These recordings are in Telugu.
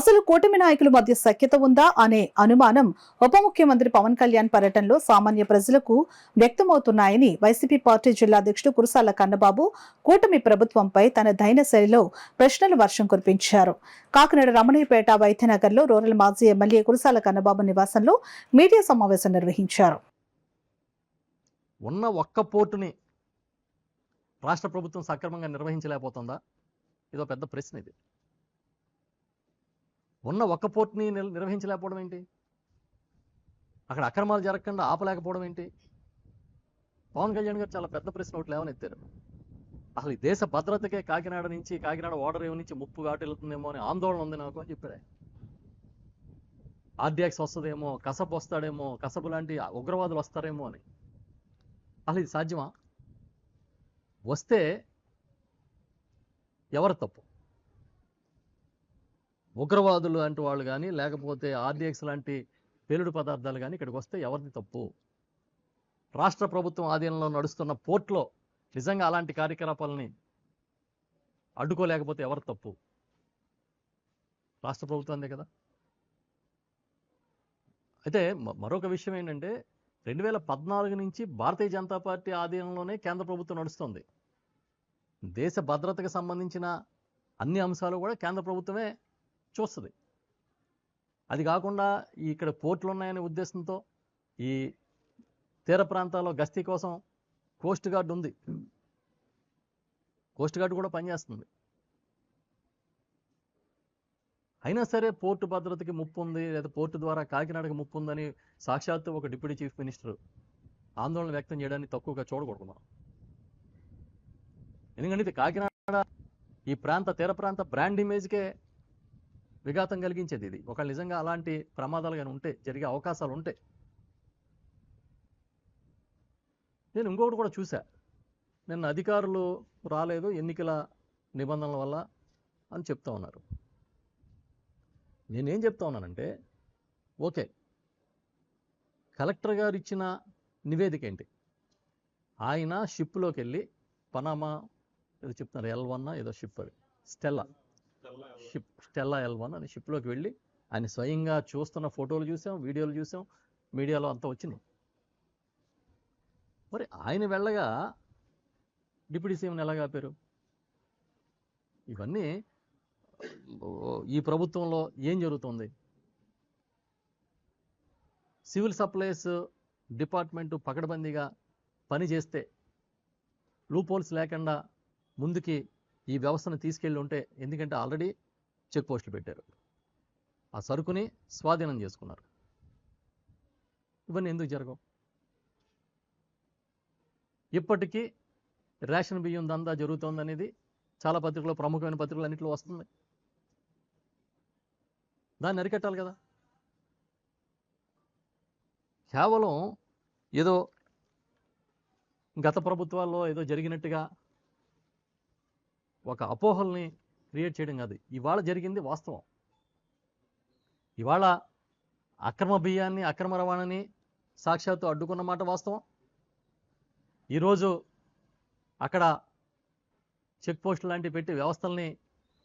అసలు కూటమి నాయకుల మధ్య సఖ్యత ఉందా అనే అనుమానం ఉప ముఖ్యమంత్రి పవన్ కళ్యాణ్ పర్యటనలో సామాన్య ప్రజలకు వ్యక్తమవుతున్నాయని వైసీపీ పార్టీ జిల్లా అధ్యక్షుడు కురసాల కన్నబాబు కూటమి ప్రభుత్వంపై తన దైన శైలిలో ప్రశ్నల వర్షం కురిపించారు. కాకినాడ రమణయ్యపేట వైద్యనగర్లో రూరల్ మాజీ ఎమ్మెల్యే కురసాల కన్నబాబు నివాసంలో మీడియా సమావేశం నిర్వహించారు. ఉన్న ఒక్క పోర్టుని రాష్ట్ర ప్రభుత్వం సక్రమంగా నిర్వహించలేకపోతుందా? ఇదో పెద్ద ప్రశ్న. ఇది ఉన్న ఒక్క పోర్టుని నిర్వహించలేకపోవడం ఏంటి? అక్కడ అక్రమాలు జరగకుండా ఆపలేకపోవడం ఏంటి? పవన్ కళ్యాణ్ గారు చాలా పెద్ద ప్రశ్న ఒకటి లేవనెత్తారు. అసలు ఈ దేశ భద్రతకే కాకినాడ ఓడరేవు నుంచి ముప్పు వెళ్తుందేమో అని ఆందోళన ఉంది నాకు అని చెప్పాడు. ఆర్డిఎక్స్ వస్తుందేమో, కసబ్ వస్తాడేమో, కసబ్ లాంటి ఉగ్రవాదులు వస్తారేమో అని. అసలు ఇది సాధ్యమా? వస్తే ఎవరు తప్పు? ఉగ్రవాదులు లాంటి వాళ్ళు కానీ, లేకపోతే ఆర్డిఎక్స్ లాంటి పేలుడు పదార్థాలు కానీ ఇక్కడికి వస్తే ఎవరిది తప్పు? రాష్ట్ర ప్రభుత్వం ఆధీనంలో నడుస్తున్న పోర్ట్లో నిజంగా అలాంటి కార్యకలాపాలని అడ్డుకోలేకపోతే ఎవరు తప్పు? రాష్ట్ర ప్రభుత్వందే కదా. అయితే మరొక విషయం ఏంటంటే 2014 నుంచి భారతీయ జనతా పార్టీ ఆధీనంలోనే కేంద్ర ప్రభుత్వం నడుస్తుంది. దేశ భద్రతకు సంబంధించిన అన్ని అంశాలు కూడా కేంద్ర ప్రభుత్వమే చూస్తుంది. అది కాకుండా ఇక్కడ పోర్టులు ఉన్నాయనే ఉద్దేశంతో ఈ తీర ప్రాంతాల్లో గస్తీ కోసం కోస్ట్ గార్డ్ ఉంది. కోస్ట్ గార్డ్ కూడా పనిచేస్తుంది. అయినా సరే పోర్టు భద్రతకి ముప్పు ఉంది, లేదా పోర్టు ద్వారా కాకినాడకి ముప్పు ఉందని సాక్షాత్తు ఒక డిప్యూటీ చీఫ్ మినిస్టర్ ఆందోళన వ్యక్తం చేయడాన్ని తక్కువగా చూడకూడదు మనం. ఎందుకంటే ఇది కాకినాడ ఈ తీర ప్రాంత బ్రాండ్ ఇమేజ్కే విఘాతం కలిగించేది. ఇది ఒకవేళ నిజంగా అలాంటి ప్రమాదాలు కానీ ఉంటే, జరిగే అవకాశాలు ఉంటే. నేను ఇంకొకటి కూడా చూసా. నిన్న అధికారులు రాలేదు ఎన్నికల నిబంధనల వల్ల అని చెప్తా ఉన్నారు. నేనేం చెప్తా ఉన్నానంటే, ఓకే, కలెక్టర్ గారు ఇచ్చిన నివేదిక ఏంటి? ఆయన షిప్లోకి వెళ్ళి పనామా ఏదో చెప్తున్నారు, L1 ఏదో షిప్, అది స్టెల్లా L1 అని షిప్లోకి వెళ్ళి ఆయన స్వయంగా చూస్తున్న ఫోటోలు చూసాం, వీడియోలు చూసాం, మీడియాలో అంతా వచ్చినాయి. మరి ఆయన వెళ్ళగా డిప్యూటీ సీఎంని ఎలాగ ఆపారు? ఇవన్నీ ఈ ప్రభుత్వంలో ఏం జరుగుతుంది? సివిల్ సప్లైస్ డిపార్ట్మెంటు పకడ్బందీగా పనిచేస్తే, లూపోల్స్ లేకుండా ముందుకి ఈ వ్యవస్థను తీసుకెళ్ళి ఉంటే, ఎందుకంటే ఆల్రెడీ చెక్ పోస్టులు పెట్టారు, ఆ సరుకుని స్వాధీనం చేసుకున్నారు. ఇవన్నీ ఎందుకు జరగవు? ఇప్పటికీ రేషన్ బియ్యం దందా జరుగుతోందనేది చాలా పత్రికలు, ప్రముఖమైన పత్రికలు అన్నింటిలో వస్తుంది. దాన్ని అరికట్టాలి కదా. కేవలం ఏదో గత ప్రభుత్వాల్లో ఏదో జరిగినట్టుగా ఒక అపోహల్ని క్రియేట్ చేయడం కాదు. ఇవాళ జరిగింది వాస్తవం. ఇవాళ అక్రమ బియ్యాన్ని, అక్రమ రవాణాని సాక్షాత్తు అడ్డుకున్న మాట వాస్తవం. ఈరోజు అక్కడ చెక్ పోస్టులు లాంటివి పెట్టి వ్యవస్థల్ని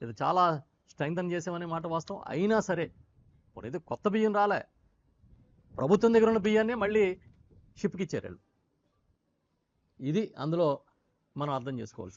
ఇది చాలా స్ట్రెంగ్తన్ చేసామనే మాట వాస్తవం. అయినా సరే ఇప్పుడు ఇది కొత్త బియ్యం రాలే, ప్రభుత్వం దగ్గర ఉన్న బియ్యాన్ని మళ్ళీ షిప్కి ఇచ్చారు. ఇది అందులో మనం అర్థం చేసుకోవాల్సింది.